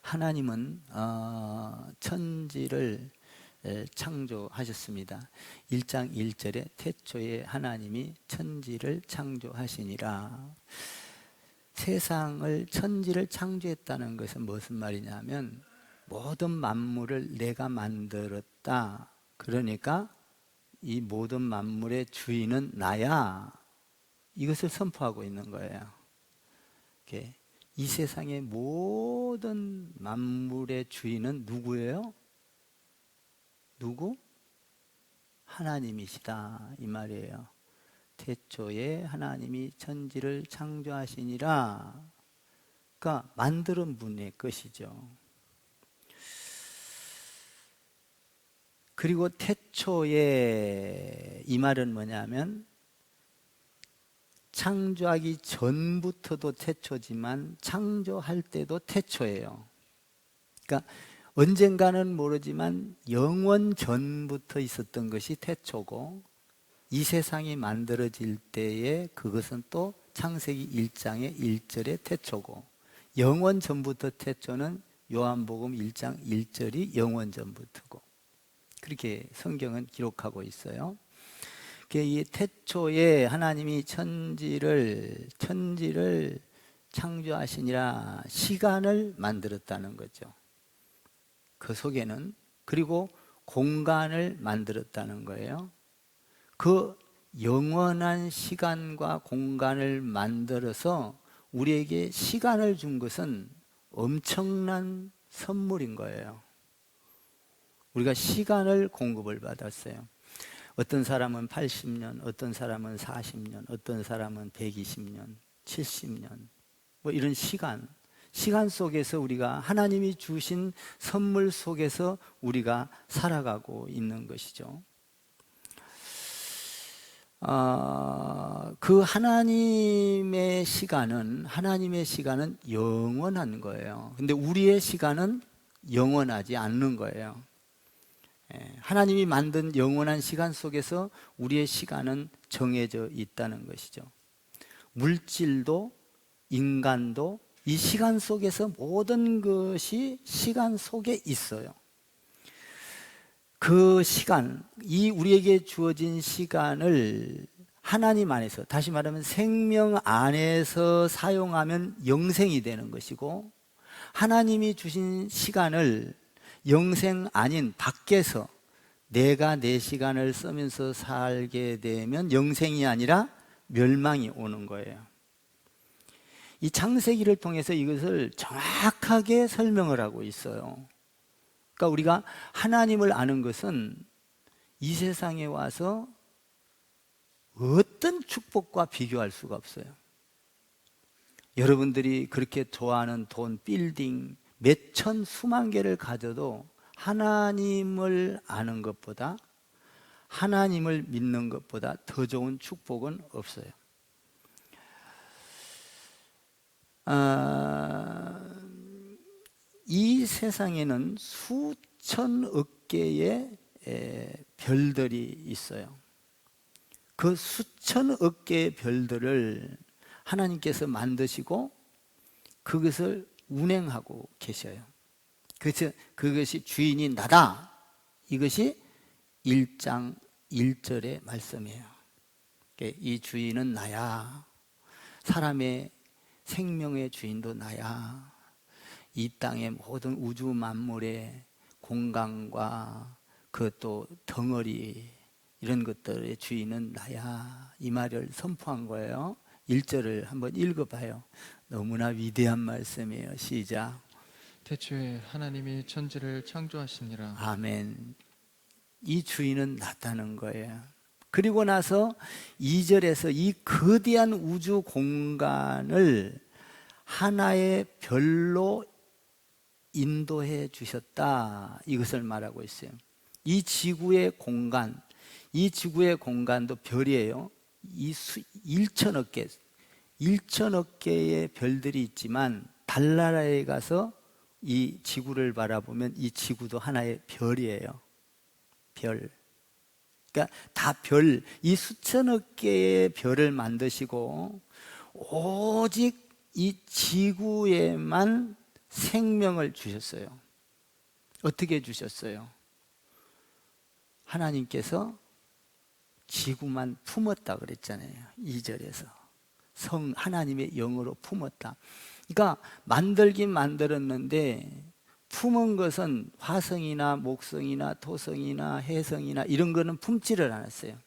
하나님은 천지를 창조하셨습니다. 1장 1절에 태초에 하나님이 천지를 창조하시니라. 세상을, 천지를 창조했다는 것은 무슨 말이냐면 모든 만물을 내가 만들었다. 그러니까 이 모든 만물의 주인은 나야. 이것을 선포하고 있는 거예요. 이 세상의 모든 만물의 주인은 누구예요? 누구? 하나님이시다 이 말이에요. 태초에 하나님이 천지를 창조하시니라. 그러니까 만드는 분의 것이죠. 그리고 태초에 이 말은 뭐냐면 창조하기 전부터도 태초지만 창조할 때도 태초예요. 그러니까 언젠가는 모르지만 영원 전부터 있었던 것이 태초고, 이 세상이 만들어질 때에 그것은 또 창세기 1장의 1절의 태초고, 영원 전부터 태초는 요한복음 1장 1절이 영원 전부터고, 그렇게 성경은 기록하고 있어요. 이 태초에 하나님이 천지를 창조하시니라, 시간을 만들었다는 거죠. 그 속에는, 그리고 공간을 만들었다는 거예요. 그 영원한 시간과 공간을 만들어서 우리에게 시간을 준 것은 엄청난 선물인 거예요. 우리가 시간을 공급을 받았어요. 어떤 사람은 80년, 어떤 사람은 40년, 어떤 사람은 120년, 70년, 뭐 이런 시간 속에서 우리가 하나님이 주신 선물 속에서 우리가 살아가고 있는 것이죠. 그 하나님의 시간은 영원한 거예요. 근데 우리의 시간은 영원하지 않는 거예요. 하나님이 만든 영원한 시간 속에서 우리의 시간은 정해져 있다는 것이죠. 물질도 인간도 이 시간 속에서 모든 것이 시간 속에 있어요. 그 시간, 이 우리에게 주어진 시간을 하나님 안에서, 다시 말하면 생명 안에서 사용하면 영생이 되는 것이고, 하나님이 주신 시간을 영생 아닌 밖에서 내가 내 시간을 쓰면서 살게 되면 영생이 아니라 멸망이 오는 거예요. 이 창세기를 통해서 이것을 정확하게 설명을 하고 있어요. 그러니까 우리가 하나님을 아는 것은 이 세상에 와서 어떤 축복과 비교할 수가 없어요. 여러분들이 그렇게 좋아하는 돈, 빌딩 몇 천, 수만 개를 가져도 하나님을 아는 것보다, 하나님을 믿는 것보다 더 좋은 축복은 없어요. 이 세상에는 수천억 개의 별들이 있어요. 그 수천억 개의 별들을 하나님께서 만드시고 그것을 운행하고 계셔요. 그래서 그것이 주인이 나다. 이것이 1장 1절의 말씀이에요. 이 주인은 나야. 사람의 생명의 주인도 나야. 이 땅의 모든 우주 만물의 공간과 그것도 덩어리, 이런 것들의 주인은 나야. 이 말을 선포한 거예요. 1절을 한번 읽어봐요. 너무나 위대한 말씀이에요. 시작. 태초에 하나님이 천지를 창조하시니라. 아멘. 이 주인은 나다는 거예요. 그리고 나서 2절에서 이 거대한 우주 공간을 하나의 별로 인도해 주셨다. 이것을 말하고 있어요. 이 지구의 공간도 별이에요. 1천억 개의 별들이 있지만 달나라에 가서 이 지구를 바라보면 이 지구도 하나의 별이에요. 별. 그러니까 다 별, 이 수천억 개의 별을 만드시고 오직 이 지구에만 생명을 주셨어요. 어떻게 주셨어요? 하나님께서 지구만 품었다 그랬잖아요. 2절에서 하나님의 영으로 품었다. 그러니까 만들긴 만들었는데 품은 것은 화성이나 목성이나 토성이나 해성이나 이런 거는 품지를 않았어요.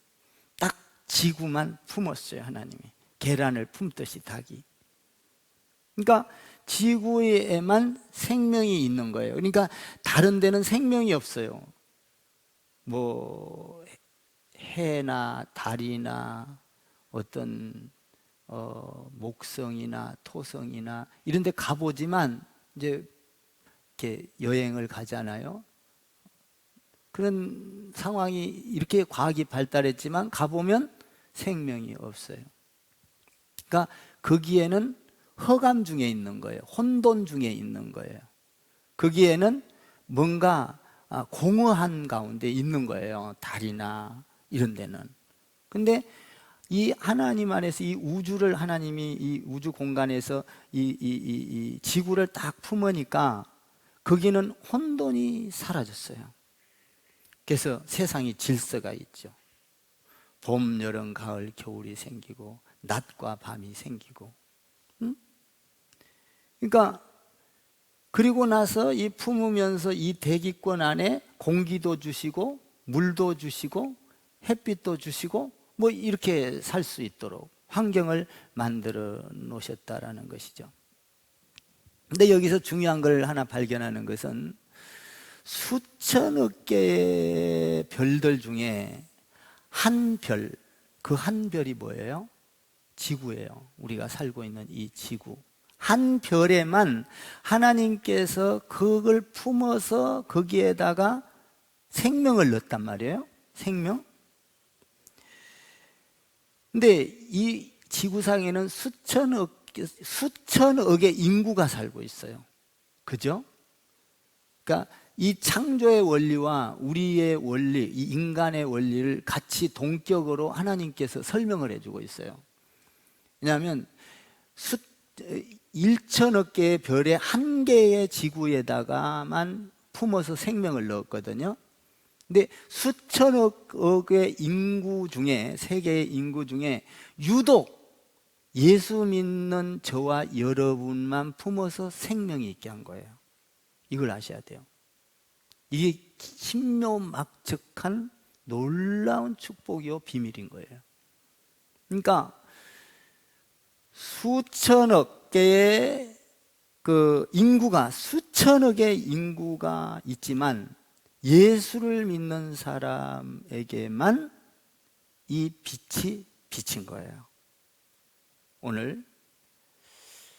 딱 지구만 품었어요. 하나님이 계란을 품듯이 닭이. 그러니까 지구에만 생명이 있는 거예요. 그러니까 다른 데는 생명이 없어요. 뭐 해나 달이나 어떤 목성이나 토성이나 이런 데 가보지만 이제 이렇게 여행을 가잖아요. 그런 상황이 이렇게 과학이 발달했지만 가보면 생명이 없어요. 그러니까 거기에는 허감 중에 있는 거예요. 혼돈 중에 있는 거예요. 거기에는 뭔가 공허한 가운데 있는 거예요. 달이나 이런 데는. 근데 이 하나님 안에서 이 우주를 하나님이 이 우주 공간에서 이 지구를 딱 품으니까 거기는 혼돈이 사라졌어요. 그래서 세상이 질서가 있죠. 봄, 여름, 가을, 겨울이 생기고 낮과 밤이 생기고. 그러니까 그리고 나서 이 품으면서 이 대기권 안에 공기도 주시고 물도 주시고 햇빛도 주시고 뭐 이렇게 살 수 있도록 환경을 만들어 놓으셨다라는 것이죠. 근데 여기서 중요한 걸 하나 발견하는 것은 수천억 개의 별들 중에 한 별, 그 한 별이 뭐예요? 지구예요. 우리가 살고 있는 이 지구. 한 별에만 하나님께서 그걸 품어서 거기에다가 생명을 넣었단 말이에요. 생명. 근데 이 지구상에는 수천억의 인구가 살고 있어요. 그죠? 그러니까 이 창조의 원리와 우리의 원리, 이 인간의 원리를 같이 동격으로 하나님께서 설명을 해주고 있어요. 왜냐하면 1천억 개의 별의 한 개의 지구에다가만 품어서 생명을 넣었거든요. 근데 수천억의 인구 중에, 세계의 인구 중에 유독 예수 믿는 저와 여러분만 품어서 생명이 있게 한 거예요. 이걸 아셔야 돼요. 이게 신묘막측한 놀라운 축복이요 비밀인 거예요. 그러니까 수천억 개의 그 인구가, 수천억의 인구가 있지만 예수를 믿는 사람에게만 이 빛이 비친 거예요. 오늘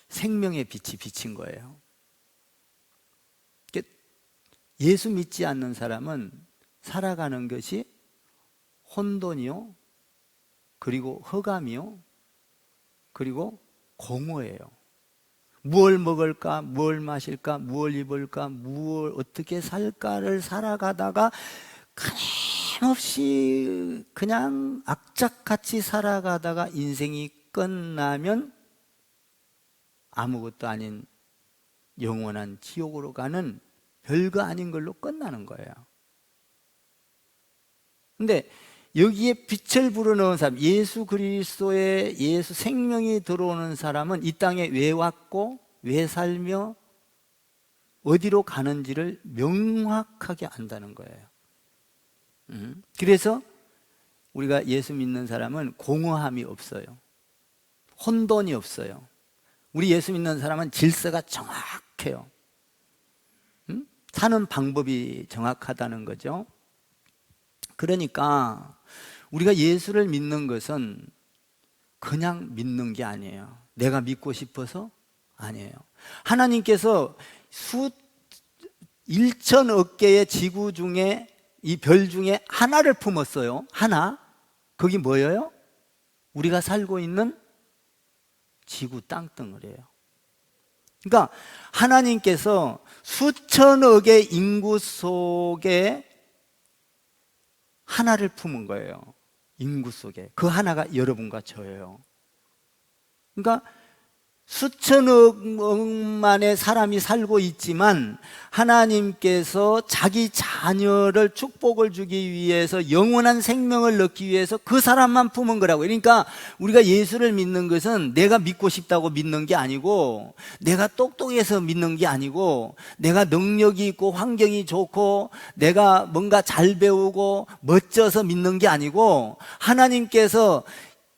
생명의 빛이 비친 거예요. 예수 믿지 않는 사람은 살아가는 것이 혼돈이요, 그리고 허감이요, 그리고 공허예요. 무엇을 먹을까, 무엇을 마실까, 무엇을 입을까, 무엇을 어떻게 살까를 살아가다가 끊임없이 그냥 악착같이 살아가다가 인생이 끝나면 아무것도 아닌 영원한 지옥으로 가는 별거 아닌 걸로 끝나는 거예요. 근데 여기에 빛을 불어넣은 사람, 예수 그리스도의 예수 생명이 들어오는 사람은 이 땅에 왜 왔고 왜 살며 어디로 가는지를 명확하게 안다는 거예요. 그래서 우리가 예수 믿는 사람은 공허함이 없어요. 혼돈이 없어요. 우리 예수 믿는 사람은 질서가 정확해요. 사는 방법이 정확하다는 거죠. 그러니까 우리가 예수를 믿는 것은 그냥 믿는 게 아니에요. 내가 믿고 싶어서 아니에요. 하나님께서 1천억 개의 지구 중에 이 별 중에 하나를 품었어요. 하나. 그게 뭐예요? 우리가 살고 있는 지구 땅덩어리예요. 그러니까 하나님께서 수천억의 인구 속에 하나를 품은 거예요. 인구 속에. 그 하나가 여러분과 저예요. 그러니까 수천억만의 사람이 살고 있지만 하나님께서 자기 자녀를 축복을 주기 위해서 영원한 생명을 넣기 위해서 그 사람만 품은 거라고. 그러니까 우리가 예수를 믿는 것은 내가 믿고 싶다고 믿는 게 아니고, 내가 똑똑해서 믿는 게 아니고, 내가 능력이 있고 환경이 좋고 내가 뭔가 잘 배우고 멋져서 믿는 게 아니고, 하나님께서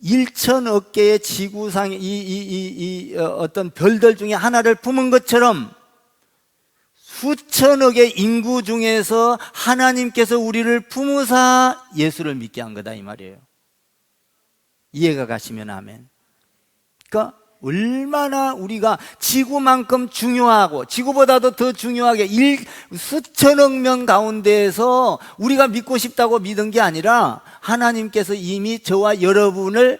1천억 개의 지구상 어떤 별들 중에 하나를 품은 것처럼 수천억의 인구 중에서 하나님께서 우리를 품으사 예수를 믿게 한 거다 이 말이에요. 이해가 가시면 아멘. 그러니까 얼마나 우리가 지구만큼 중요하고 지구보다도 더 중요하게 수천억 명 가운데에서 우리가 믿고 싶다고 믿은 게 아니라 하나님께서 이미 저와 여러분을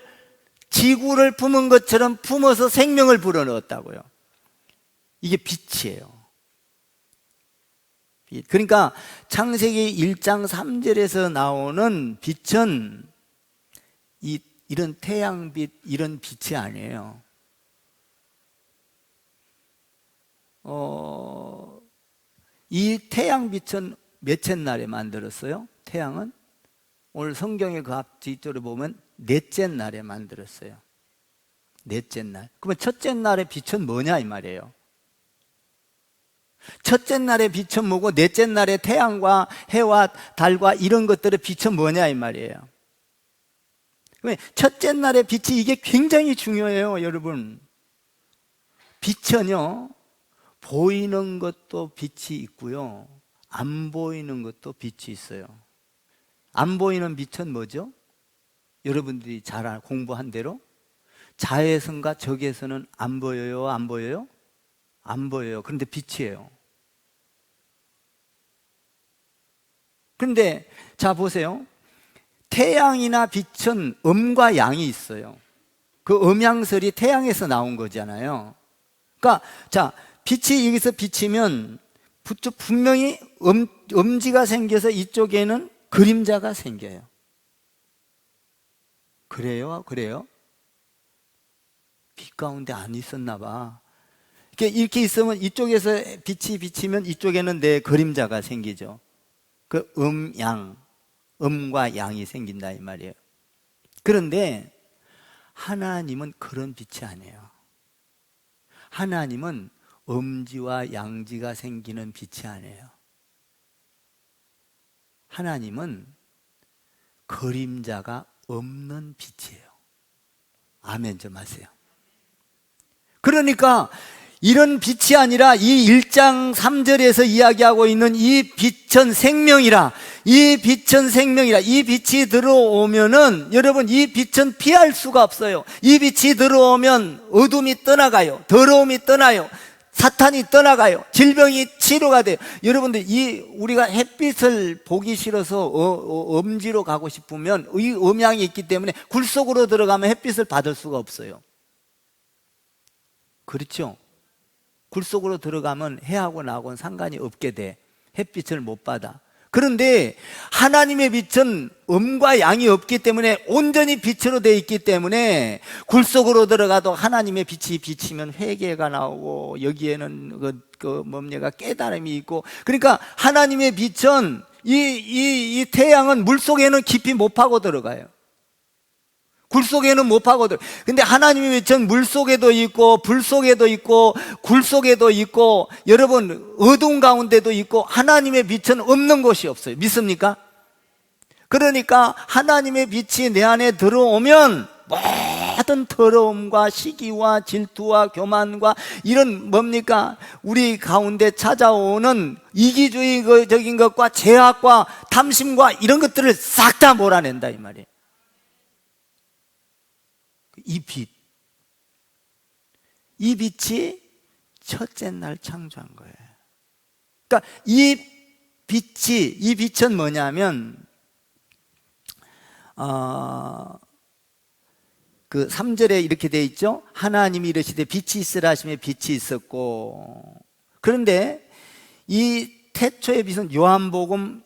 지구를 품은 것처럼 품어서 생명을 불어넣었다고요. 이게 빛이에요. 빛. 그러니까 창세기 1장 3절에서 나오는 빛은 이런 태양빛, 이런 빛이 아니에요. 이 태양빛은 몇째 날에 만들었어요? 태양은 오늘 성경의 그 앞 뒤쪽에 보면 넷째 날에 만들었어요. 넷째 날. 그러면 첫째 날의 빛은 뭐냐 이 말이에요. 첫째 날의 빛은 뭐고 넷째 날의 태양과 해와 달과 이런 것들의 빛은 뭐냐 이 말이에요. 그러면 첫째 날의 빛이 이게 굉장히 중요해요, 여러분. 빛은요, 보이는 것도 빛이 있고요, 안 보이는 것도 빛이 있어요. 안 보이는 빛은 뭐죠? 여러분들이 잘 공부한 대로 자외선과 적외선은 안 보여요, 안 보여요? 안 보여요. 그런데 빛이에요. 그런데 자 보세요. 태양이나 빛은 음과 양이 있어요. 그 음양설이 태양에서 나온 거잖아요. 그러니까 자, 빛이 여기서 비치면 분명히 음지가 생겨서 이쪽에는 그림자가 생겨요. 그래요? 그래요? 빛 가운데 안 있었나 봐. 이렇게 있으면 이쪽에서 빛이 비치면 이쪽에는 내 그림자가 생기죠. 그 음과 양이 생긴다 이 말이에요. 그런데 하나님은 그런 빛이 아니에요. 하나님은 음지와 양지가 생기는 빛이 아니에요. 하나님은 그림자가 없는 빛이에요. 아멘 좀 하세요. 그러니까 이런 빛이 아니라 이 1장 3절에서 이야기하고 있는 이 빛은 생명이라, 이 빛은 생명이라. 이 빛이 들어오면은 여러분, 이 빛은 피할 수가 없어요. 이 빛이 들어오면 어둠이 떠나가요, 더러움이 떠나요, 사탄이 떠나가요, 질병이 치료가 돼요. 여러분들, 우리가 햇빛을 보기 싫어서 음지로 가고 싶으면 이 음양이 있기 때문에 굴 속으로 들어가면 햇빛을 받을 수가 없어요. 그렇죠? 굴 속으로 들어가면 해하고 나하고는 상관이 없게 돼. 햇빛을 못 받아. 그런데 하나님의 빛은 음과 양이 없기 때문에 온전히 빛으로 되어 있기 때문에 굴 속으로 들어가도 하나님의 빛이 비치면 회개가 나오고 여기에는 뭡니까 깨달음이 있고. 그러니까 하나님의 빛은 이 태양은 물 속에는 깊이 못 파고 들어가요. 굴 속에는 못 파거든. 근데 하나님의 빛은 물 속에도 있고 불 속에도 있고 굴 속에도 있고 여러분 어두운 가운데도 있고 하나님의 빛은 없는 곳이 없어요. 믿습니까? 그러니까 하나님의 빛이 내 안에 들어오면 모든 더러움과 시기와 질투와 교만과 이런 뭡니까 우리 가운데 찾아오는 이기주의적인 것과 죄악과 탐심과 이런 것들을 싹 다 몰아낸다 이 말이에요. 이 빛이 첫째 날 창조한 거예요. 그러니까 이 빛은 뭐냐면 그 3절에 이렇게 돼 있죠. 하나님이 이르시되 빛이 있으라 하시며 빛이 있었고. 그런데 이 태초의 빛은 요한복음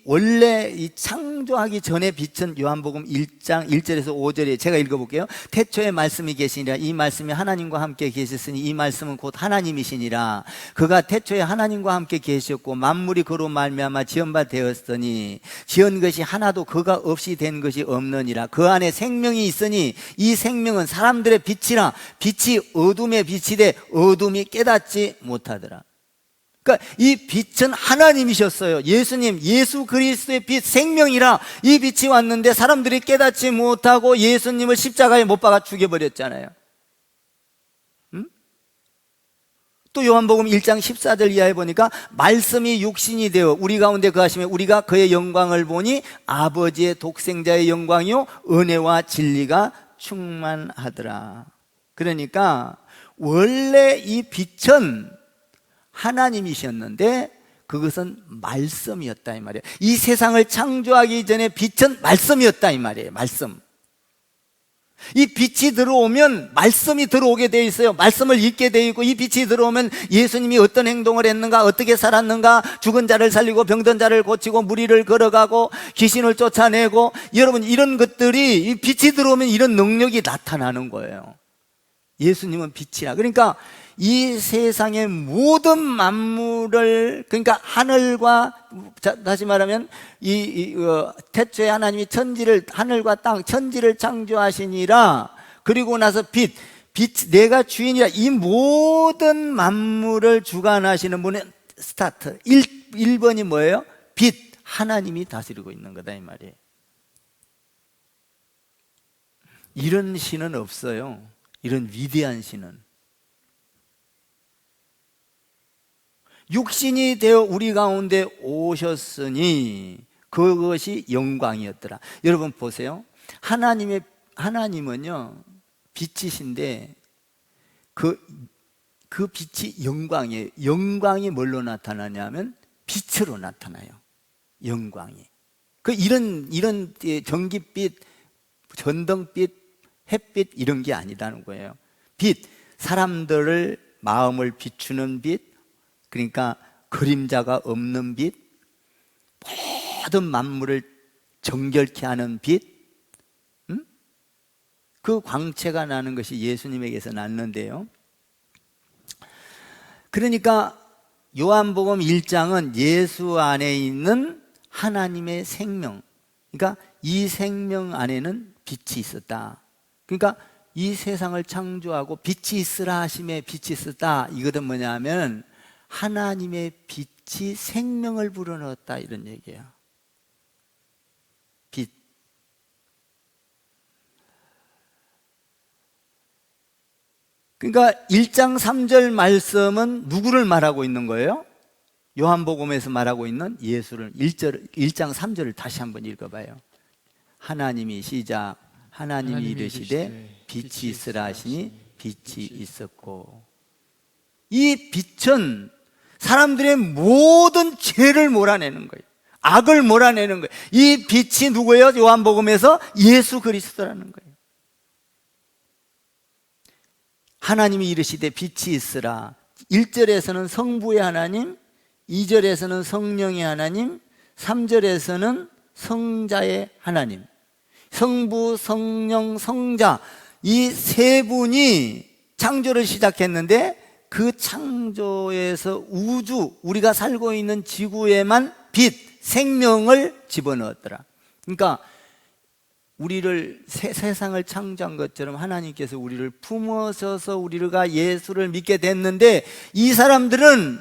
원래 이 창조 창조하기 전에 빛은 요한복음 1장 1절에서 5절에 제가 읽어볼게요. 태초에 말씀이 계시니라. 이 말씀이 하나님과 함께 계셨으니 이 말씀은 곧 하나님이시니라. 그가 태초에 하나님과 함께 계셨고 만물이 그로 말미암아 지은 바 되었으니 지은 것이 하나도 그가 없이 된 것이 없느니라. 그 안에 생명이 있으니 이 생명은 사람들의 빛이라. 빛이 어둠의 빛이되 어둠이 깨닫지 못하더라. 그러니까 이 빛은 하나님이셨어요. 예수님, 예수 그리스도의 빛, 생명이라. 이 빛이 왔는데 사람들이 깨닫지 못하고 예수님을 십자가에 못 박아 죽여버렸잖아요. 또 요한복음 1장 14절 이하에 보니까 말씀이 육신이 되어 우리 가운데 거하시며 우리가 그의 영광을 보니 아버지의 독생자의 영광이요 은혜와 진리가 충만하더라. 그러니까 원래 이 빛은 하나님이셨는데 그것은 말씀이었다 이 말이에요. 이 세상을 창조하기 전에 빛은 말씀이었다 이 말이에요. 말씀. 이 빛이 들어오면 말씀이 들어오게 되어 있어요. 말씀을 읽게 되어 있고 이 빛이 들어오면 예수님이 어떤 행동을 했는가, 어떻게 살았는가, 죽은 자를 살리고 병든 자를 고치고 무리를 걸어가고 귀신을 쫓아내고, 여러분 이런 것들이 이 빛이 들어오면 이런 능력이 나타나는 거예요. 예수님은 빛이라. 그러니까 이 세상의 모든 만물을, 그러니까 하늘과, 다시 말하면 태초에 하나님이 천지를, 하늘과 땅, 천지를 창조하시니라. 그리고 나서 빛, 내가 주인이라. 이 모든 만물을 주관하시는 분의 스타트 1번이 뭐예요? 빛, 하나님이 다스리고 있는 거다 이 말이에요. 이런 신은 없어요. 이런 위대한 신은. 육신이 되어 우리 가운데 오셨으니 그것이 영광이었더라. 여러분 보세요. 하나님은요 빛이신데 그 빛이 영광이에요. 영광이 뭘로 나타나냐면 빛으로 나타나요. 영광이. 이런 전깃빛, 전등빛, 햇빛 이런 게 아니다는 거예요. 빛, 사람들을 마음을 비추는 빛, 그러니까 그림자가 없는 빛, 모든 만물을 정결케 하는 빛, 그 광채가 나는 것이 예수님에게서 났는데요. 그러니까 요한복음 1장은 예수 안에 있는 하나님의 생명, 그러니까 이 생명 안에는 빛이 있었다. 그러니까 이 세상을 창조하고 빛이 있으라 하심에 빛이 있었다. 이것은 뭐냐면 하나님의 빛이 생명을 불어넣었다 이런 얘기예요. 빛. 그러니까 1장 3절 말씀은 누구를 말하고 있는 거예요? 요한복음에서 말하고 있는 예수를. 1장 3절을 다시 한번 읽어봐요. 하나님이 시작. 하나님이 이르시되 빛이 있으라 하시니 빛이 있었고. 이 빛은 사람들의 모든 죄를 몰아내는 거예요. 악을 몰아내는 거예요. 이 빛이 누구예요? 요한복음에서 예수 그리스도라는 거예요. 하나님이 이르시되 빛이 있으라. 1절에서는 성부의 하나님, 2절에서는 성령의 하나님, 3절에서는 성자의 하나님. 성부, 성령, 성자 이 세 분이 창조를 시작했는데 그 창조에서 우주, 우리가 살고 있는 지구에만 빛, 생명을 집어넣었더라. 그러니까 우리를 세상을 창조한 것처럼 하나님께서 우리를 품어서서 우리가 예수를 믿게 됐는데 이 사람들은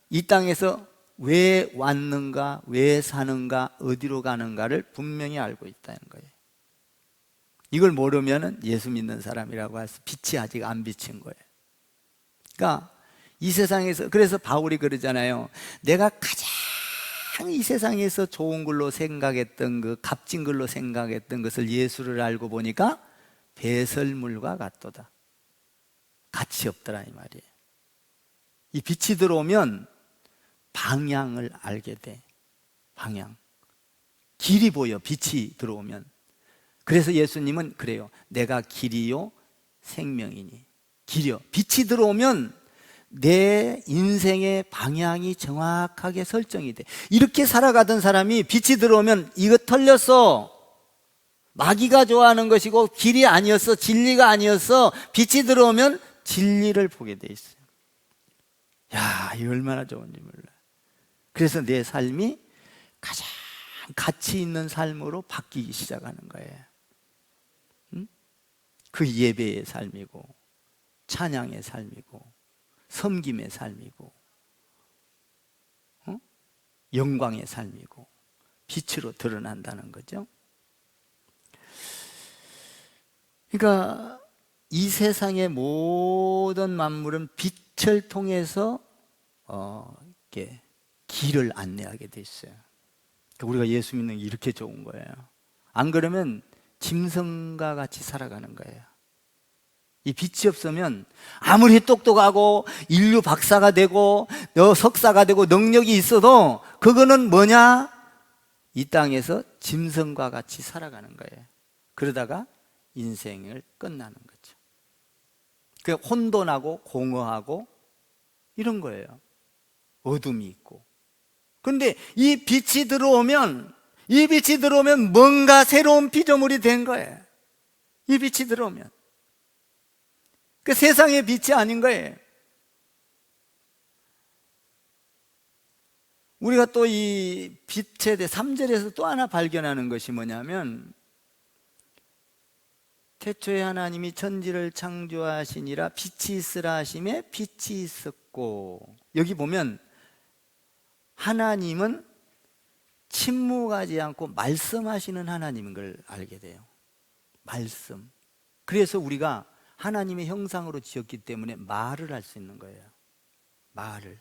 이 땅에서 왜 왔는가, 왜 사는가, 어디로 가는가를 분명히 알고 있다는 거예요. 이걸 모르면 예수 믿는 사람이라고 해서 빛이 아직 안 비친 거예요. 그러니까 이 세상에서, 그래서 바울이 그러잖아요. 내가 가장 이 세상에서 좋은 걸로 생각했던 그 값진 걸로 생각했던 것을 예수를 알고 보니까 배설물과 같도다. 가치 없더라 이 말이에요. 이 빛이 들어오면 방향을 알게 돼. 방향. 길이 보여. 빛이 들어오면. 그래서 예수님은 그래요. 내가 길이요 생명이니. 길이요. 빛이 들어오면 내 인생의 방향이 정확하게 설정이 돼. 이렇게 살아가던 사람이 빛이 들어오면 이거 털렸어. 마귀가 좋아하는 것이고 길이 아니었어. 진리가 아니었어. 빛이 들어오면 진리를 보게 돼 있어요. 야, 이 얼마나 좋은지 몰라. 그래서 내 삶이 가장 가치 있는 삶으로 바뀌기 시작하는 거예요. 응? 그 예배의 삶이고 찬양의 삶이고 섬김의 삶이고 영광의 삶이고 빛으로 드러난다는 거죠. 그러니까 이 세상의 모든 만물은 빛을 통해서 이렇게 길을 안내하게 돼 있어요. 그러니까 우리가 예수 믿는 게 이렇게 좋은 거예요. 안 그러면 짐승과 같이 살아가는 거예요. 이 빛이 없으면 아무리 똑똑하고 인류 박사가 되고 석사가 되고 능력이 있어도 그거는 뭐냐? 이 땅에서 짐승과 같이 살아가는 거예요. 그러다가 인생을 끝나는 거죠. 그 혼돈하고 공허하고 이런 거예요. 어둠이 있고. 그런데 이 빛이 들어오면 뭔가 새로운 피조물이 된 거예요. 이 빛이 들어오면. 그 세상의 빛이 아닌 거예요. 우리가 또 이 빛에 대해 3절에서 또 하나 발견하는 것이 뭐냐면 태초에 하나님이 천지를 창조하시니라 빛이 있으라 하심에 빛이 있었고, 여기 보면 하나님은 침묵하지 않고 말씀하시는 하나님인 걸 알게 돼요. 말씀. 그래서 우리가 하나님의 형상으로 지었기 때문에 말을 할 수 있는 거예요. 말을.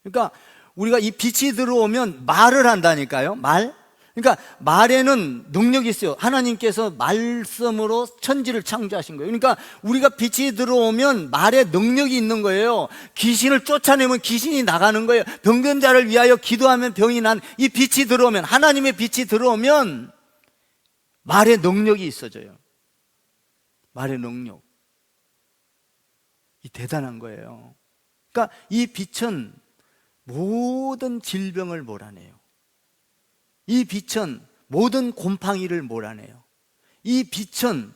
그러니까 우리가 이 빛이 들어오면 말을 한다니까요. 말. 그러니까 말에는 능력이 있어요. 하나님께서 말씀으로 천지를 창조하신 거예요. 그러니까 우리가 빛이 들어오면 말에 능력이 있는 거예요. 귀신을 쫓아내면 귀신이 나가는 거예요. 병든 자를 위하여 기도하면 병이 난, 이 빛이 들어오면, 하나님의 빛이 들어오면 말에 능력이 있어져요. 말의 능력. 이 대단한 거예요. 그러니까 이 빛은 모든 질병을 몰아내요. 이 빛은 모든 곰팡이를 몰아내요. 이 빛은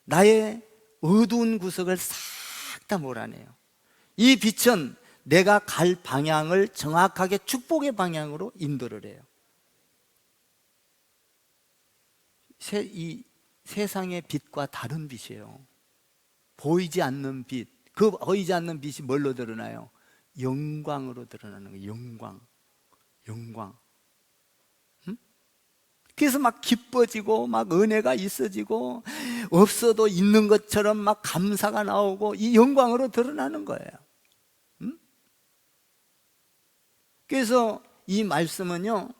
나의 어두운 구석을 싹 다 몰아내요. 이 빛은 내가 갈 방향을 정확하게 축복의 방향으로 인도를 해요. 이 세상의 빛과 다른 빛이에요. 보이지 않는 빛. 그 보이지 않는 빛이 뭘로 드러나요? 영광으로 드러나는 거예요. 영광. 그래서 막 기뻐지고 막 은혜가 있어지고 없어도 있는 것처럼 막 감사가 나오고 이 영광으로 드러나는 거예요. 그래서 이 말씀은요,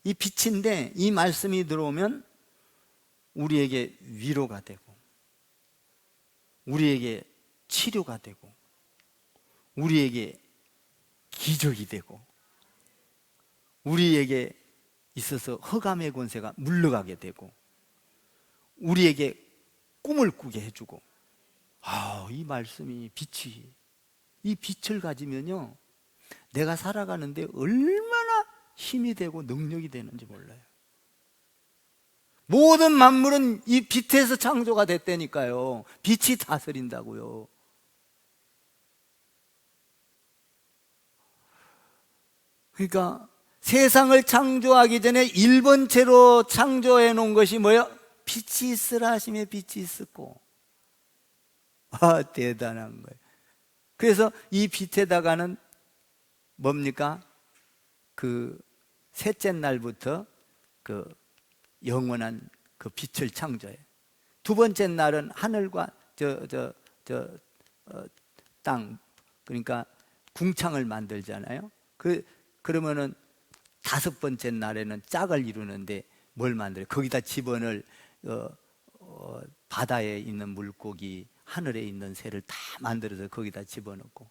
이 빛인데 이 말씀이 들어오면 우리에게 위로가 되고 우리에게 치료가 되고 우리에게 기적이 되고 우리에게 있어서 흑암의 권세가 물러가게 되고 우리에게 꿈을 꾸게 해주고, 이 말씀이 빛이, 이 빛을 가지면요 내가 살아가는데 얼마나 힘이 되고 능력이 되는지 몰라요. 모든 만물은 이 빛에서 창조가 됐다니까요. 빛이 다스린다고요. 그러니까 세상을 창조하기 전에 1번째로 창조해 놓은 것이 뭐예요? 빛이 있으라 하심에 빛이 있었고. 대단한 거예요. 그래서 이 빛에다가는 뭡니까? 그 셋째 날부터 그 영원한 그 빛을 창조해요. 두 번째 날은 하늘과 땅, 그러니까 궁창을 만들잖아요. 그러면은 다섯 번째 날에는 짝을 이루는데 뭘 만들어요? 거기다 집어넣을 바다에 있는 물고기, 하늘에 있는 새를 다 만들어서 거기다 집어넣고,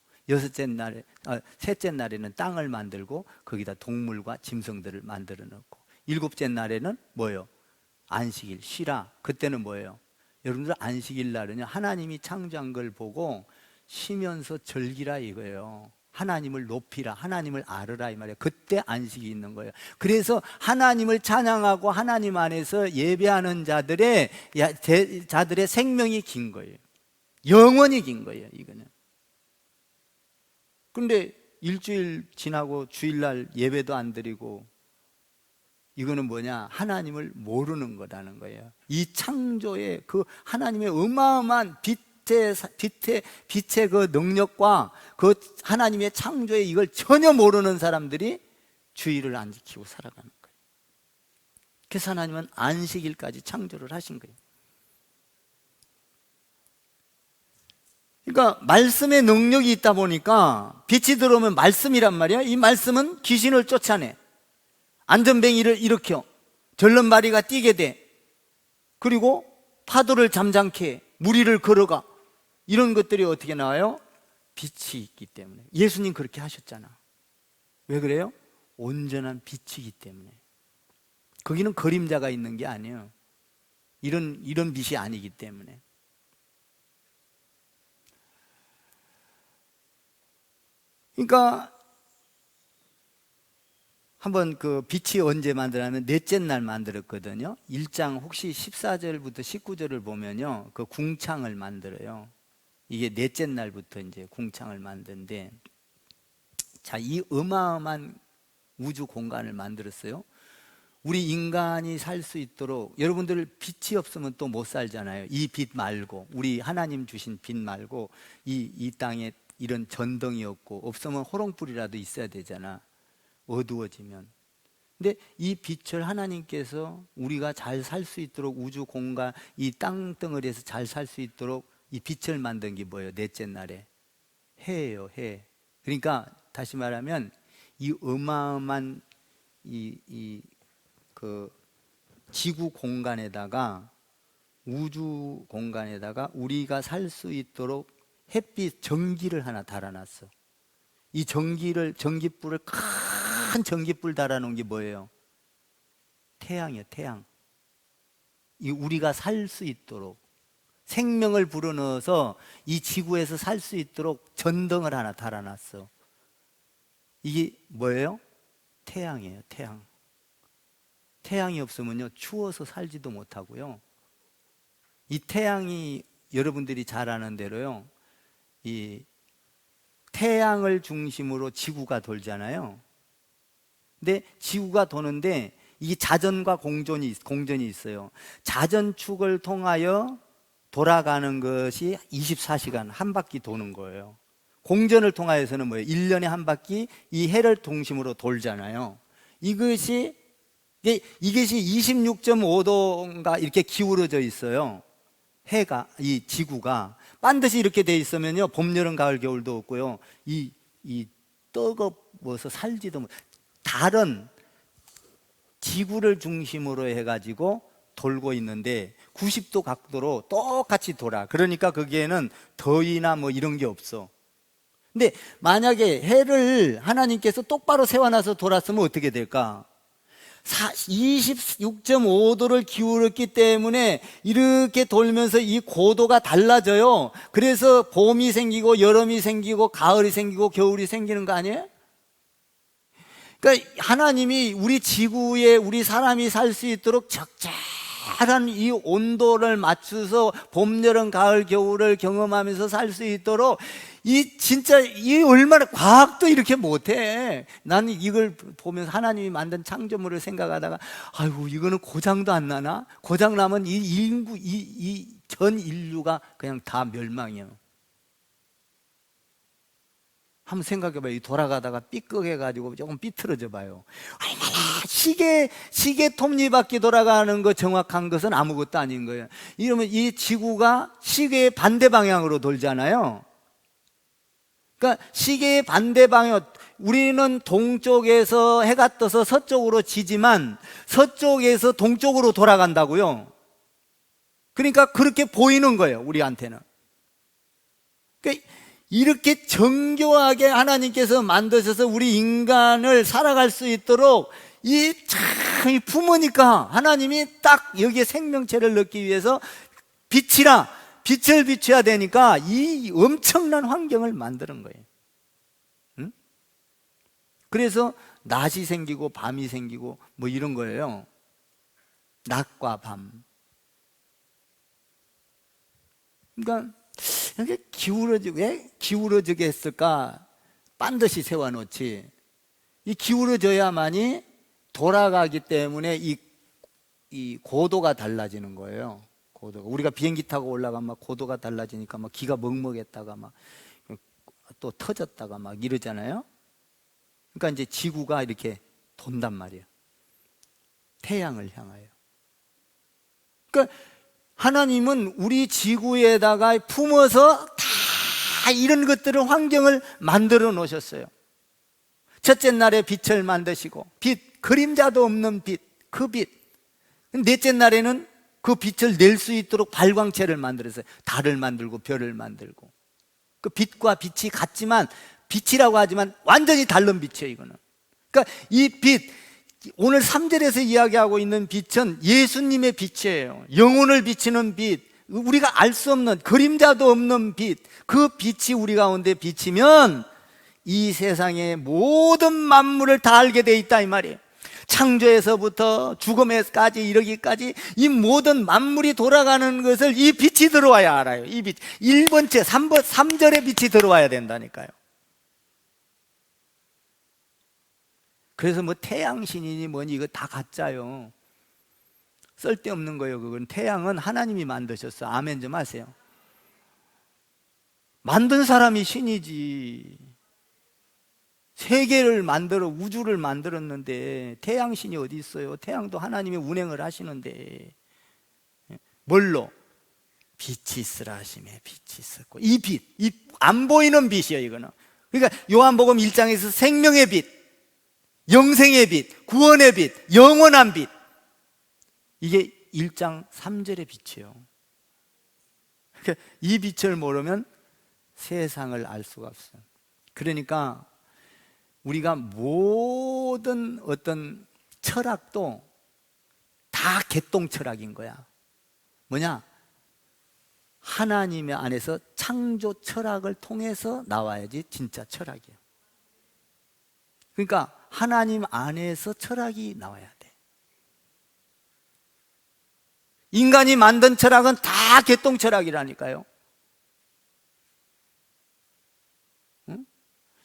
셋째 날에는 땅을 만들고 거기다 동물과 짐승들을 만들어 넣고, 일곱째 날에는 뭐예요? 안식일, 쉬라. 그때는 뭐예요? 여러분들 안식일 날은요 하나님이 창조한 걸 보고 쉬면서 즐기라 이거예요. 하나님을 높이라, 하나님을 알으라 이 말이에요. 그때 안식이 있는 거예요. 그래서 하나님을 찬양하고 하나님 안에서 예배하는 자들의 생명이 긴 거예요. 영원히 긴 거예요, 이거는. 근데 일주일 지나고 주일날 예배도 안 드리고, 이거는 뭐냐? 하나님을 모르는 거라는 거예요. 이 창조의 그 하나님의 어마어마한 빛의 그 능력과 그 하나님의 창조의 이걸 전혀 모르는 사람들이 주의를 안 지키고 살아가는 거예요. 그래서 하나님은 안식일까지 창조를 하신 거예요. 그러니까 말씀의 능력이 있다 보니까 빛이 들어오면 말씀이란 말이야. 이 말씀은 귀신을 쫓아내, 안전뱅이를 일으켜, 절름발이가 뛰게 돼, 그리고 파도를 잠잠케 해, 무리를 걸어가. 이런 것들이 어떻게 나와요? 빛이 있기 때문에. 예수님 그렇게 하셨잖아. 왜 그래요? 온전한 빛이기 때문에. 거기는 그림자가 있는 게 아니에요. 이런 빛이 아니기 때문에. 그러니까 한번 그 빛이 언제 만들었냐면 넷째 날 만들었거든요. 1장 혹시 14절부터 19절을 보면요, 그 궁창을 만들어요. 이게 넷째 날부터 이제 궁창을 만드는데, 자, 이 어마어마한 우주 공간을 만들었어요. 우리 인간이 살 수 있도록, 여러분들 빛이 없으면 또 못 살잖아요. 이 빛 말고, 우리 하나님 주신 빛 말고 이 땅에 이런 전등이 없으면 호롱불이라도 있어야 되잖아, 어두워지면. 근데 이 빛을 하나님께서 우리가 잘 살 수 있도록, 우주 공간 이 땅덩어리에서 잘 살 수 있도록 이 빛을 만든 게 뭐예요? 넷째 날에 해예요, 해. 그러니까 다시 말하면 이 어마어마한 그 지구 공간에다가, 우주 공간에다가 우리가 살 수 있도록 햇빛 전기를 하나 달아놨어. 이 전기불을, 큰 전기불 달아놓은 게 뭐예요? 태양이에요, 태양. 이 우리가 살 수 있도록, 생명을 불어넣어서 이 지구에서 살 수 있도록 전등을 하나 달아놨어. 이게 뭐예요? 태양이에요, 태양. 태양이 없으면요, 추워서 살지도 못하고요. 이 태양이, 여러분들이 잘 아는 대로요, 이 태양을 중심으로 지구가 돌잖아요. 근데 지구가 도는데 이게 자전과 공전이 있어요. 자전축을 통하여 돌아가는 것이 24시간 한 바퀴 도는 거예요. 공전을 통하여서는 뭐예요? 1년에 한 바퀴 이 해를 중심으로 돌잖아요. 이것이 26.5도인가 이렇게 기울어져 있어요. 해가, 이 지구가 반드시 이렇게 돼 있으면요, 봄, 여름, 가을, 겨울도 없고요, 이 뜨거워서 살지도 못. 달은 지구를 중심으로 해가지고 돌고 있는데 90도 각도로 똑같이 돌아. 그러니까 거기에는 더위나 뭐 이런 게 없어. 근데 만약에 해를 하나님께서 똑바로 세워놔서 돌았으면 어떻게 될까? 26.5도를 기울였기 때문에 이렇게 돌면서 이 고도가 달라져요. 그래서 봄이 생기고 여름이 생기고 가을이 생기고 겨울이 생기는 거 아니에요? 그러니까 하나님이 우리 지구에 우리 사람이 살 수 있도록 적절한 이 온도를 맞춰서 봄, 여름, 가을, 겨울을 경험하면서 살 수 있도록, 진짜 얼마나, 과학도 이렇게 못해. 나는 이걸 보면서 하나님이 만든 창조물을 생각하다가, 아이고, 이거는 고장도 안 나나? 고장 나면 전 인류가 그냥 다 멸망이에요. 한번 생각해봐요. 돌아가다가 삐걱해가지고 조금 삐뚤어져 봐요. 얼마나 시계 톱니바퀴 돌아가는 거 정확한 것은 아무것도 아닌 거예요. 이러면 이 지구가 시계의 반대 방향으로 돌잖아요. 그러니까 시계의 반대 방향, 우리는 동쪽에서 해가 떠서 서쪽으로 지지만 서쪽에서 동쪽으로 돌아간다고요. 그러니까 그렇게 보이는 거예요, 우리한테는. 그러니까 이렇게 정교하게 하나님께서 만드셔서 우리 인간을 살아갈 수 있도록 참 품으니까 하나님이 딱 여기에 생명체를 넣기 위해서 빛이라, 빛을 비춰야 되니까 이 엄청난 환경을 만드는 거예요. 응? 그래서 낮이 생기고 밤이 생기고 뭐 이런 거예요. 낮과 밤. 그러니까 이렇게 왜 기울어지게 했을까? 반드시 세워놓지. 이 기울어져야만이 돌아가기 때문에 이 고도가 달라지는 거예요. 고도가. 우리가 비행기 타고 올라가면 막 고도가 달라지니까 막 기가 먹먹했다가 막 또 터졌다가 막 이러잖아요. 그러니까 이제 지구가 이렇게 돈단 말이에요. 태양을 향하여. 그러니까 하나님은 우리 지구에다가 품어서 다 이런 것들을 환경을 만들어 놓으셨어요. 첫째 날에 빛을 만드시고, 빛, 그림자도 없는 빛, 그 빛. 넷째 날에는 그 빛을 낼 수 있도록 발광체를 만들었어요. 달을 만들고 별을 만들고. 그 빛과 빛이 같지만, 빛이라고 하지만 완전히 다른 빛이에요, 이거는. 그러니까 이 빛, 오늘 3절에서 이야기하고 있는 빛은 예수님의 빛이에요. 영혼을 비치는 빛, 우리가 알 수 없는, 그림자도 없는 빛, 그 빛이 우리 가운데 비치면 이 세상의 모든 만물을 다 알게 돼 있다 이 말이에요. 창조에서부터 죽음에까지 이르기까지 이 모든 만물이 돌아가는 것을 이 빛이 들어와야 알아요. 이 빛. 1번째, 3절에 빛이 들어와야 된다니까요. 그래서 뭐 태양신이니 뭐니 이거 다 가짜요. 쓸데없는 거예요. 그건 태양은 하나님이 만드셨어. 아멘 좀 하세요. 만든 사람이 신이지. 세계를 만들어 우주를 만들었는데 태양신이 어디 있어요? 태양도 하나님이 운행을 하시는데 뭘로? 빛이 있으라 하심에 빛이 있었고, 이 빛, 이 안 보이는 빛이에요 이거는. 그러니까 요한복음 1장에서 생명의 빛, 영생의 빛, 구원의 빛, 영원한 빛, 이게 1장 3절의 빛이에요. 그러니까 이 빛을 모르면 세상을 알 수가 없어요. 그러니까 우리가 모든 어떤 철학도 다 개똥 철학인 거야. 뭐냐? 하나님의 안에서 창조 철학을 통해서 나와야지 진짜 철학이에요. 그러니까 하나님 안에서 철학이 나와야 돼. 인간이 만든 철학은 다 개똥 철학이라니까요.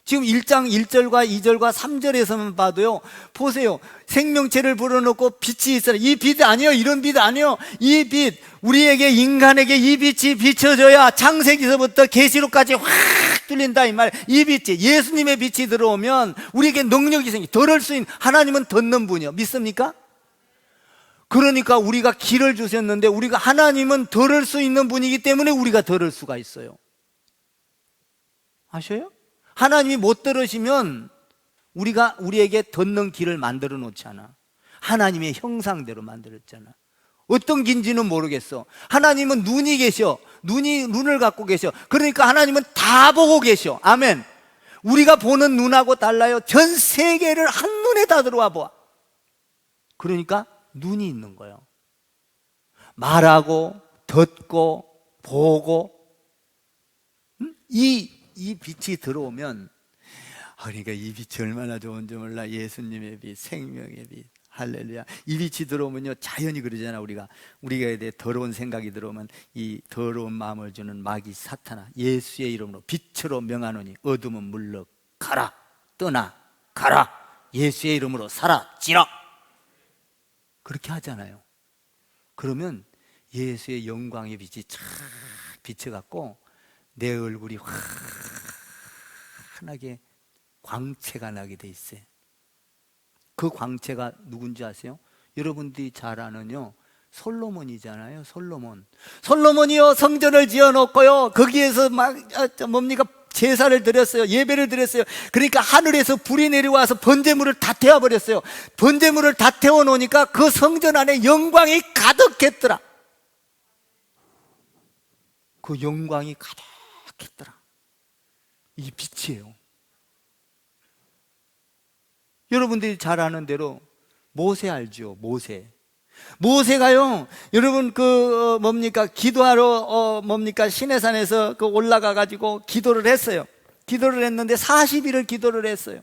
지금 1장 1절과 2절과 3절에서만 봐도요, 보세요. 생명체를 불어넣고 빛이 있어라. 이 빛 아니에요. 이런 빛 아니에요. 이 빛, 우리에게, 인간에게 이 빛이 비춰져야 창세기서부터 계시록까지 확 뚫린다 이 말. 이 빛이, 예수님의 빛이 들어오면 우리에게 능력이 생기. 덜을 수 있는, 하나님은 덧는 분이요. 믿습니까? 그러니까 우리가 길을 주셨는데, 우리가 하나님은 덜을 수 있는 분이기 때문에 우리가 덜을 수가 있어요. 아셔요? 하나님이 못 들으시면 우리에게 덧는 길을 만들어 놓잖아. 하나님의 형상대로 만들었잖아. 어떤 긴지는 모르겠어. 하나님은 눈이 계셔. 눈을 갖고 계셔. 그러니까 하나님은 다 보고 계셔. 아멘. 우리가 보는 눈하고 달라요. 전 세계를 한눈에 다 들어와 봐. 그러니까 눈이 있는 거예요. 말하고 듣고 보고, 이 빛이 들어오면, 그러니까 이 빛이 얼마나 좋은지 몰라. 예수님의 빛, 생명의 빛, 할렐루야. 이 빛이 들어오면요, 자연히 그러잖아. 우리가 대해 더러운 생각이 들어오면 이 더러운 마음을 주는 마귀 사탄아, 예수의 이름으로 빛으로 명하노니 어둠은 물러가라. 떠나 가라. 예수의 이름으로 사라지라. 그렇게 하잖아요. 그러면 예수의 영광의 빛이 쫙 비쳐갖고 내 얼굴이 환하게 광채가 나게 돼 있어요. 그 광채가 누군지 아세요? 여러분들이 잘 아는요, 솔로몬이잖아요. 솔로몬이요, 성전을 지어놓고요, 거기에서 막 제사를 드렸어요. 예배를 드렸어요. 그러니까 하늘에서 불이 내려와서 번제물을 다 태워버렸어요. 번제물을 다 태워놓으니까 그 성전 안에 영광이 가득했더라. 그 영광이 가득했더라. 이게 빛이에요. 여러분들이 잘 아는 대로 모세 알죠? 모세. 모세가요, 여러분 기도하러 시내산에서 올라가 가지고 기도를 했어요. 기도를 했는데 40일을 기도를 했어요.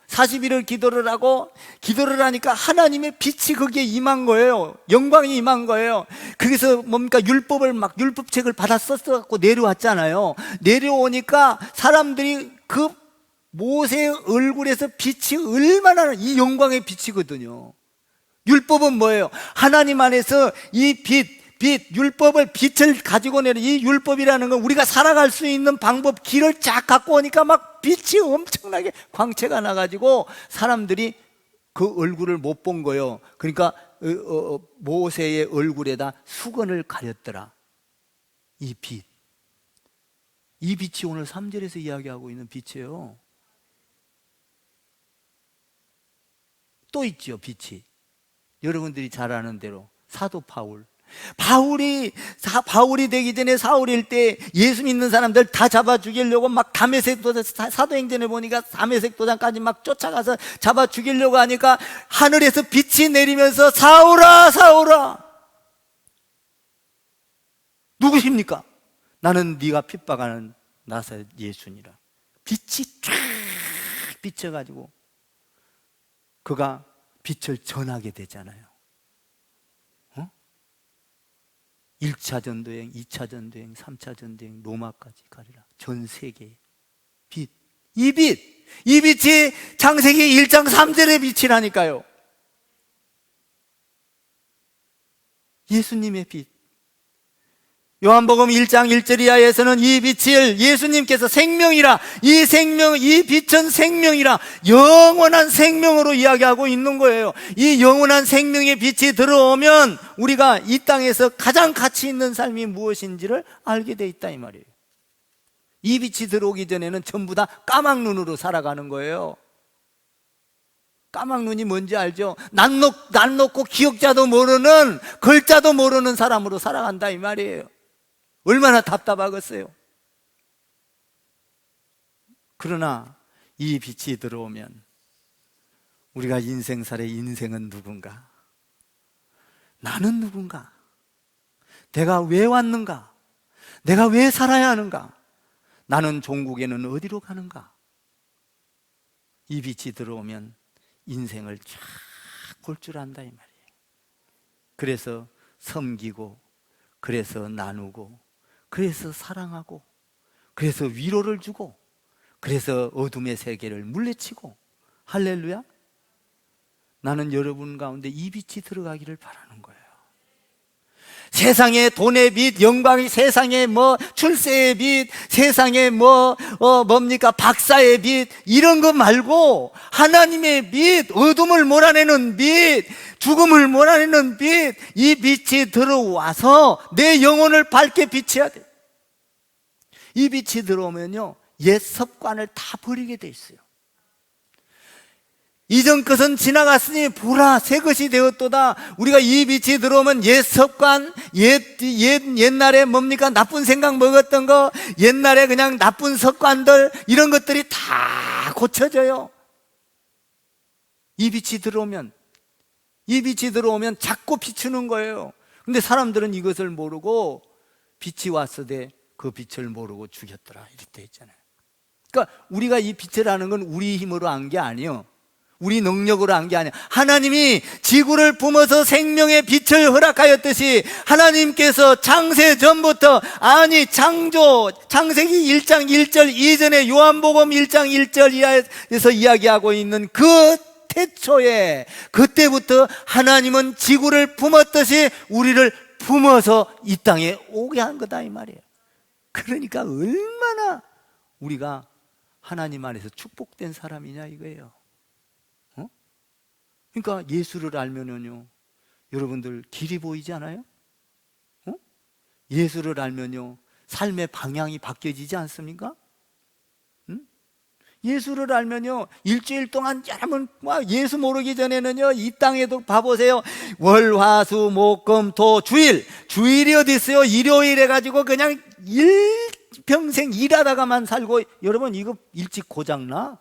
40일을 기도를 하니까 하나님의 빛이 거기에 임한 거예요. 영광이 임한 거예요. 그래서 율법책을 받아 써갖고 내려왔잖아요. 내려오니까 사람들이 그 모세의 얼굴에서 빛이 얼마나, 이 영광의 빛이거든요. 율법은 뭐예요? 하나님 안에서 이 율법을 빛을 가지고 내는 이 율법이라는 건 우리가 살아갈 수 있는 방법, 길을 쫙 갖고 오니까 막 빛이 엄청나게 광채가 나가지고 사람들이 그 얼굴을 못 본 거예요. 그러니까 모세의 얼굴에다 수건을 가렸더라. 이 빛. 이 빛이 오늘 3절에서 이야기하고 있는 빛이에요. 또 있죠, 빛이. 여러분들이 잘 아는 대로 사도 바울이 되기 전에 사울일 때 예수 믿는 사람들 다 잡아 죽이려고 막 다메섹 도장, 사도행전에 보니까 다메섹 도장까지 막 쫓아가서 잡아 죽이려고 하니까 하늘에서 빛이 내리면서 사울아, 사울아, 누구십니까? 나는 네가 핍박하는 나사렛 예수니라. 빛이 쫙 비쳐가지고 그가 빛을 전하게 되잖아요. 1차 전도행, 2차 전도행, 3차 전도행, 로마까지 가리라. 전 세계에 빛. 이 빛이 창세기 1장 3절의 빛이라니까요. 예수님의 빛. 요한복음 1장 1절 이하에서는 이 빛을 예수님께서 생명이라, 이 빛은 생명이라, 영원한 생명으로 이야기하고 있는 거예요. 이 영원한 생명의 빛이 들어오면 우리가 이 땅에서 가장 가치 있는 삶이 무엇인지를 알게 돼 있다 이 말이에요. 이 빛이 들어오기 전에는 전부 다 까막눈으로 살아가는 거예요. 까막눈이 뭔지 알죠? 낯 놓고 기억자도 모르는, 글자도 모르는 사람으로 살아간다 이 말이에요. 얼마나 답답하겠어요. 그러나 이 빛이 들어오면 우리가 인생살에 인생은 누군가? 나는 누군가? 내가 왜 왔는가? 내가 왜 살아야 하는가? 나는 종국에는 어디로 가는가? 이 빛이 들어오면 인생을 쫙 볼 줄 안다 이 말이에요. 그래서 섬기고, 그래서 나누고, 그래서 사랑하고, 그래서 위로를 주고, 그래서 어둠의 세계를 물리치고. 할렐루야. 나는 여러분 가운데 이 빛이 들어가기를 바라는 거예요. 세상의 돈의 빛, 영광이, 세상의 출세의 빛, 세상의 박사의 빛, 이런 거 말고 하나님의 빛, 어둠을 몰아내는 빛, 죽음을 몰아내는 빛, 이 빛이 들어와서 내 영혼을 밝게 비춰야 돼. 이 빛이 들어오면요, 옛 습관을 다 버리게 돼 있어요. 이전 것은 지나갔으니 보라 새 것이 되었도다. 우리가 이 빛이 들어오면 옛 습관, 옛날에 나쁜 생각 먹었던 거, 옛날에 그냥 나쁜 습관들, 이런 것들이 다 고쳐져요. 이 빛이 들어오면 자꾸 비추는 거예요. 근데 사람들은 이것을 모르고 빛이 왔으되 그 빛을 모르고 죽였더라 이렇게 돼 있잖아요. 그러니까 우리가 이 빛이라는 건 우리 힘으로 한 게 아니에요. 우리 능력으로 한 게 아니야. 하나님이 지구를 뿜어서 생명의 빛을 허락하였듯이 하나님께서 창세 전부터, 창세기 1장 1절 이전에 요한복음 1장 1절 이하에서 이야기하고 있는 그 태초에, 그때부터 하나님은 지구를 품었듯이 우리를 품어서 이 땅에 오게 한 거다 이 말이에요. 그러니까 얼마나 우리가 하나님 안에서 축복된 사람이냐 이거예요. 그러니까 예수를 알면요, 여러분들 길이 보이지 않아요? 예수를 알면요, 삶의 방향이 바뀌어지지 않습니까? 예수를 알면요, 일주일 동안 여러분 예수 모르기 전에는요, 이 땅에도 봐보세요. 월, 화, 수, 목, 금, 토, 주일이 어디 있어요? 일요일 해가지고 그냥 평생 일하다가만 살고. 여러분 이거 일찍 고장나?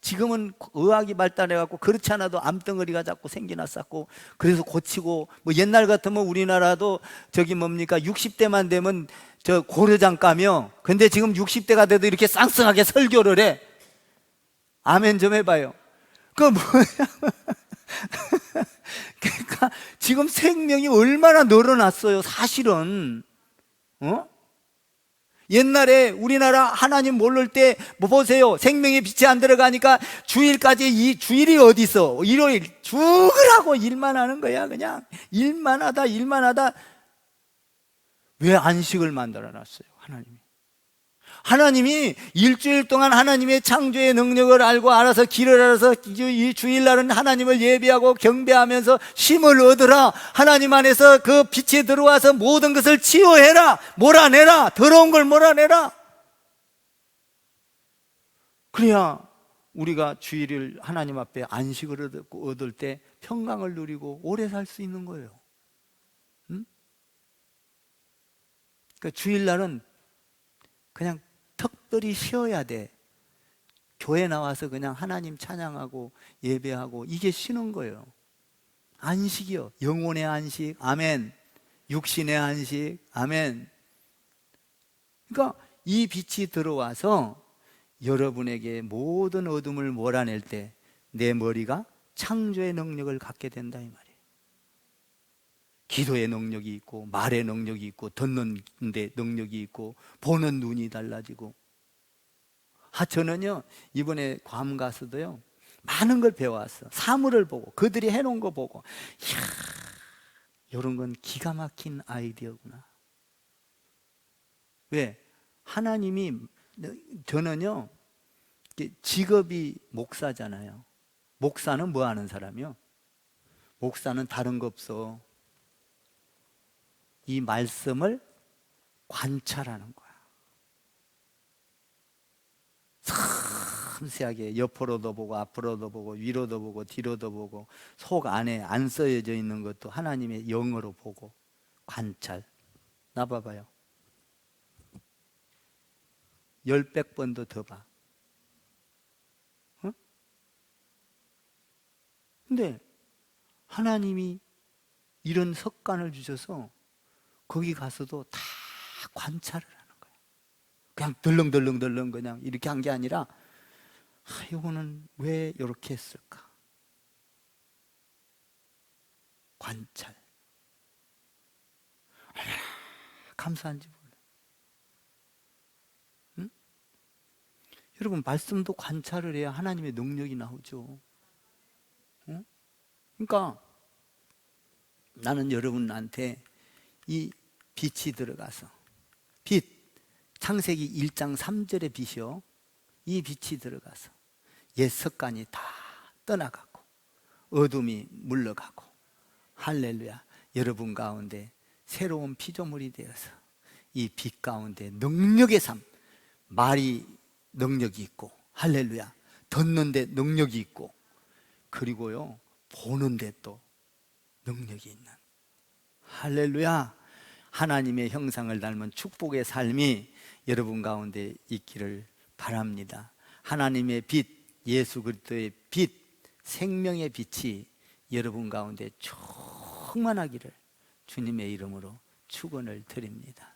지금은 의학이 발달해갖고 그렇지 않아도 암덩어리가 자꾸 생겨났었고, 그래서 고치고, 뭐 옛날 같으면 우리나라도 저기 뭡니까 60대만 되면 저 고려장 까며, 근데 지금 60대가 돼도 이렇게 쌍쌍하게 설교를 해. 아멘 좀 해봐요. 그 뭐야? 그러니까 지금 생명이 얼마나 늘어났어요, 사실은. 옛날에 우리나라 하나님 모를 때 뭐 보세요, 생명의 빛이 안 들어가니까 주일까지, 이 주일이 어디 있어? 일요일 죽으라고 일만 하는 거야. 그냥 일만 하다. 왜 안식을 만들어 놨어요? 하나님이 일주일 동안 하나님의 창조의 능력을 알고 알아서 길을 알아서 이 주일날은 하나님을 예배하고 경배하면서 쉼을 얻으라. 하나님 안에서 그 빛에 들어와서 모든 것을 치유해라, 몰아내라, 더러운 걸 몰아내라. 그래야 우리가 주일을 하나님 앞에 안식을 얻을 때 평강을 누리고 오래 살 수 있는 거예요. 그러니까 주일날은 그냥 특별히 쉬어야 돼. 교회 나와서 그냥 하나님 찬양하고 예배하고, 이게 쉬는 거예요. 안식이요. 영혼의 안식, 아멘. 육신의 안식, 아멘. 그러니까 이 빛이 들어와서 여러분에게 모든 어둠을 몰아낼 때 내 머리가 창조의 능력을 갖게 된다, 이 말이에요. 기도의 능력이 있고, 말의 능력이 있고, 듣는 데 능력이 있고, 보는 눈이 달라지고. 저는요 이번에 괌 가서도요 많은 걸 배워왔어. 사물을 보고, 그들이 해놓은 거 보고, 이야, 이런 건 기가 막힌 아이디어구나. 왜? 하나님이, 저는요 직업이 목사잖아요. 목사는 뭐 하는 사람이요? 목사는 다른 거 없어. 이 말씀을 관찰하는 거야. 섬세하게 옆으로도 보고, 앞으로도 보고, 위로도 보고, 뒤로도 보고, 속 안에 안 써여져 있는 것도 하나님의 영어로 보고, 관찰. 나 봐봐요. 10~100번도 더 봐. 근데 하나님이 이런 석관을 주셔서 거기 가서도 다 관찰을 하는 거예요. 그냥 덜렁덜렁 그냥 이렇게 한 게 아니라, 이거는 왜 이렇게 했을까? 관찰. 얼마나 감사한지 몰라요. 응? 여러분, 말씀도 관찰을 해야 하나님의 능력이 나오죠. 응? 그러니까 나는 여러분한테 이 빛이 들어가서, 빛, 창세기 1장 3절의 빛이요, 이 빛이 들어가서 옛 습관이 다 떠나가고 어둠이 물러가고, 할렐루야, 여러분 가운데 새로운 피조물이 되어서 이 빛 가운데 능력의 삶, 말이 능력이 있고, 할렐루야, 듣는데 능력이 있고, 그리고요 보는데 또 능력이 있는, 할렐루야, 하나님의 형상을 닮은 축복의 삶이 여러분 가운데 있기를 바랍니다. 하나님의 빛, 예수 그리스도의 빛, 생명의 빛이 여러분 가운데 충만하기를 주님의 이름으로 축원을 드립니다.